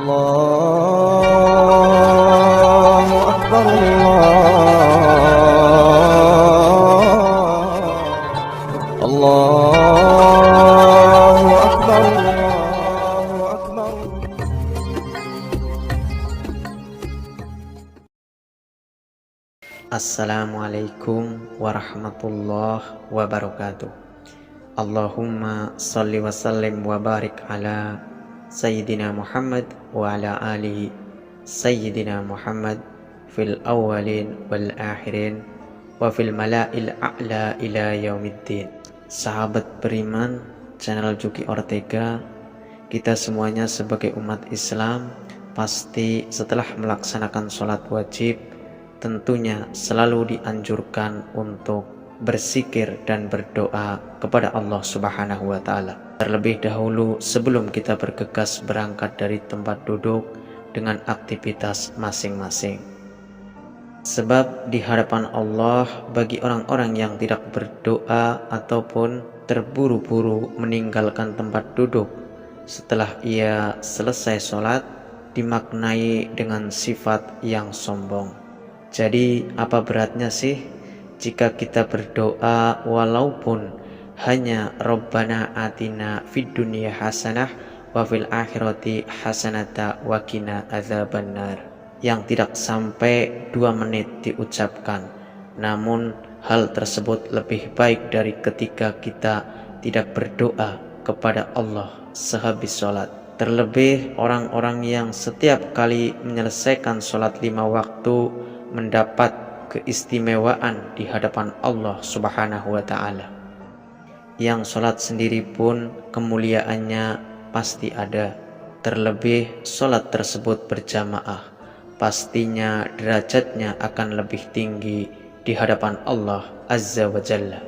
Allahu Akbar, Allahu Akbar, Allahu Akbar. Assalamualaikum warahmatullahi wabarakatuh. Allahumma salli wa sallim wa barik ala Sayyidina Muhammad wa ala alihi Sayyidina Muhammad fil awwalin wal akhirin wa fil mala'il a'la ila yaumiddin. Sahabat beriman, channel Juki Ortega, kita semuanya sebagai umat Islam pasti setelah melaksanakan sholat wajib tentunya selalu dianjurkan untuk berzikir dan berdoa kepada Allah Subhanahu wa Ta'ala. Terlebih dahulu sebelum kita bergegas berangkat dari tempat duduk dengan aktivitas masing-masing. Sebab di hadapan Allah bagi orang-orang yang tidak berdoa ataupun terburu-buru meninggalkan tempat duduk setelah ia selesai sholat dimaknai dengan sifat yang sombong. Jadi apa beratnya sih jika kita berdoa walaupun hanya Rabbana atina fid dunya hasanah wa fil akhirati hasanata wa qina adzabannar, yang tidak sampai 2 menit diucapkan, namun hal tersebut lebih baik dari ketika kita tidak berdoa kepada Allah sehabis sholat. Terlebih orang-orang yang setiap kali menyelesaikan sholat 5 waktu mendapat keistimewaan di hadapan Allah Subhanahu wa Ta'ala. Yang sholat sendiri pun kemuliaannya pasti ada. Terlebih sholat tersebut berjamaah, pastinya derajatnya akan lebih tinggi di hadapan Allah Azza wa Jalla.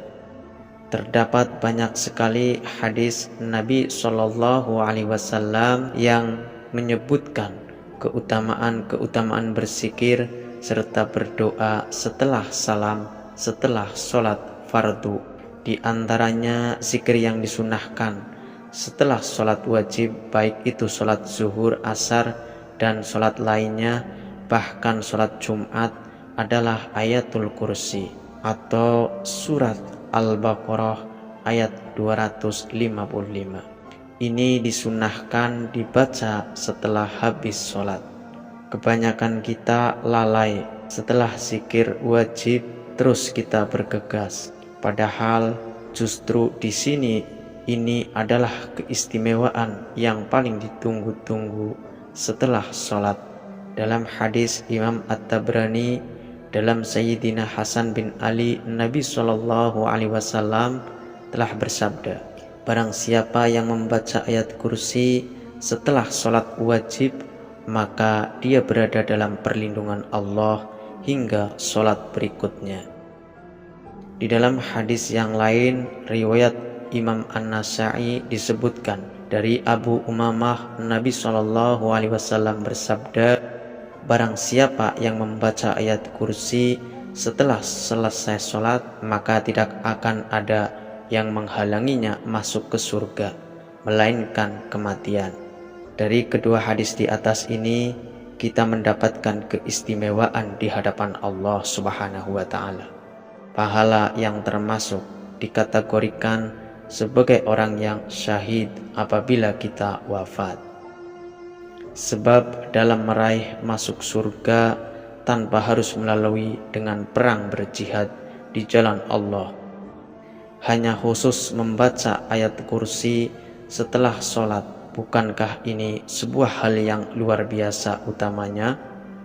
Terdapat banyak sekali hadis Nabi Shallallahu Alaihi Wasallam yang menyebutkan keutamaan berzikir serta berdoa setelah salam, setelah sholat fardu. Di antaranya zikir yang disunahkan setelah sholat wajib, baik itu sholat zuhur, asar, dan sholat lainnya, bahkan sholat Jumat, adalah ayatul kursi atau surat Al-Baqarah ayat 255. Ini disunahkan dibaca setelah habis sholat. Kebanyakan kita lalai setelah zikir wajib terus kita bergegas. Padahal justru di sini ini adalah keistimewaan yang paling ditunggu-tunggu setelah sholat. Dalam hadis Imam At-Tabrani dalam Sayyidina Hasan bin Ali, Nabi Shallallahu Alaihi Wasallam telah bersabda, barang siapa yang membaca ayat kursi setelah sholat wajib, maka dia berada dalam perlindungan Allah hingga sholat berikutnya. Di dalam hadis yang lain riwayat Imam An-Nasa'i disebutkan dari Abu Umamah, Nabi Shallallahu Alaihi Wasallam bersabda, barang siapa yang membaca ayat kursi setelah selesai sholat, maka tidak akan ada yang menghalanginya masuk ke surga melainkan kematian. Dari kedua hadis di atas ini kita mendapatkan keistimewaan di hadapan Allah Subhanahu wa Ta'ala. Pahala yang termasuk dikategorikan sebagai orang yang syahid apabila kita wafat. Sebab dalam meraih masuk surga tanpa harus melalui dengan perang berjihad di jalan Allah, hanya khusus membaca ayat kursi setelah sholat, bukankah ini sebuah hal yang luar biasa utamanya?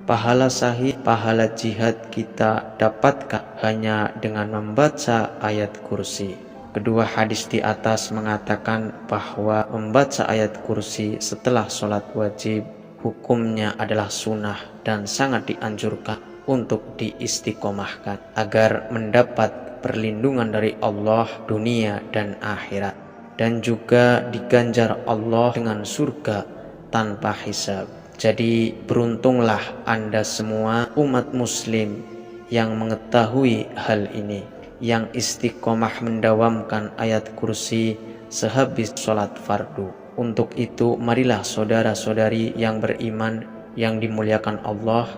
Pahala syahid, pahala jihad kita dapatkan hanya dengan membaca ayat kursi. Kedua hadis di atas mengatakan bahwa membaca ayat kursi setelah sholat wajib hukumnya adalah sunnah dan sangat dianjurkan untuk diistiqomahkan agar mendapat perlindungan dari Allah dunia dan akhirat, dan juga diganjar Allah dengan surga tanpa hisab. Jadi beruntunglah Anda semua umat muslim yang mengetahui hal ini, yang istiqomah mendawamkan ayat kursi sehabis sholat fardu. Untuk itu marilah saudara-saudari yang beriman yang dimuliakan Allah,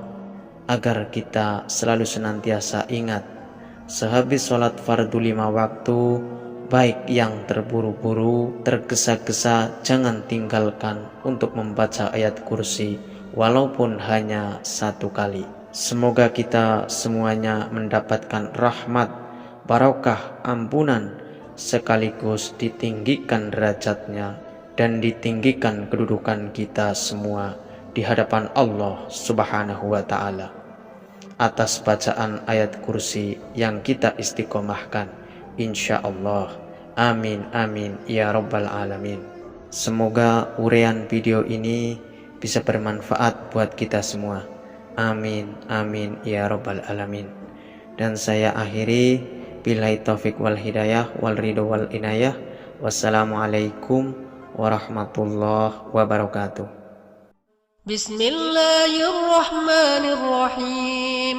agar kita selalu senantiasa ingat sehabis sholat fardu 5 waktu, baik yang terburu-buru, tergesa-gesa, jangan tinggalkan untuk membaca ayat kursi walaupun hanya 1 kali. Semoga kita semuanya mendapatkan rahmat, barokah, ampunan, sekaligus ditinggikan derajatnya dan ditinggikan kedudukan kita semua di hadapan Allah Subhanahu wa ta'ala atas bacaan ayat kursi yang kita istiqomahkan, insya Allah. Amin amin ya rabbal alamin. Semoga uraian video ini bisa bermanfaat buat kita semua. Amin amin ya rabbal alamin. Dan saya akhiri, billahi taufik wal hidayah wal ridho wal inayah. Wassalamualaikum warahmatullahi wabarakatuh. Bismillahirrahmanirrahim.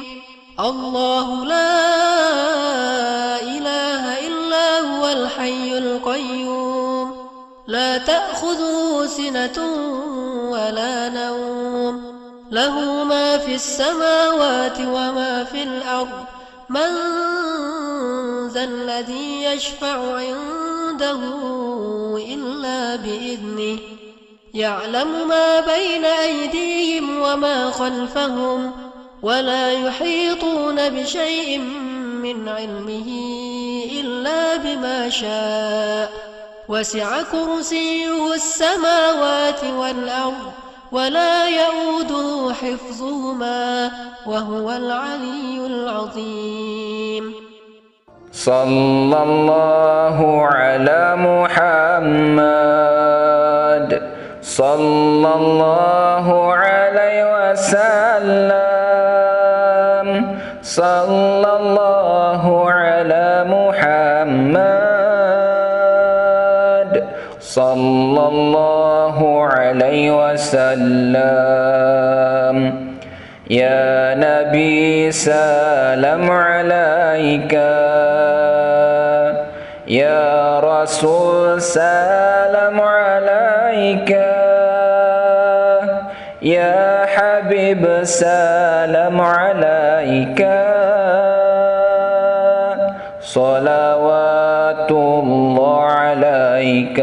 Allahu la ilaha illa huwal hayyul qayyum. La ta'khudhuhu sinatun wa la nawm. Lahu ma fis samawati wa ma fil ard. Man dhal ladhi yashfa'u 'indahu illa bi'idhnihi. يعلم ما بين أيديهم وما خلفهم ولا يحيطون بشيء من علمه إلا بما شاء وسع كرسيه السماوات والأرض ولا يؤوده حفظهما وهو العلي العظيم. صلى الله على محمد صلى الله عليه وسلم. صلى الله على محمد صلى الله عليه وسلم. يا نبي سلام عليك، يا رسول سلام عليك، يا حبيب سلام عليك. صلوات الله عليك.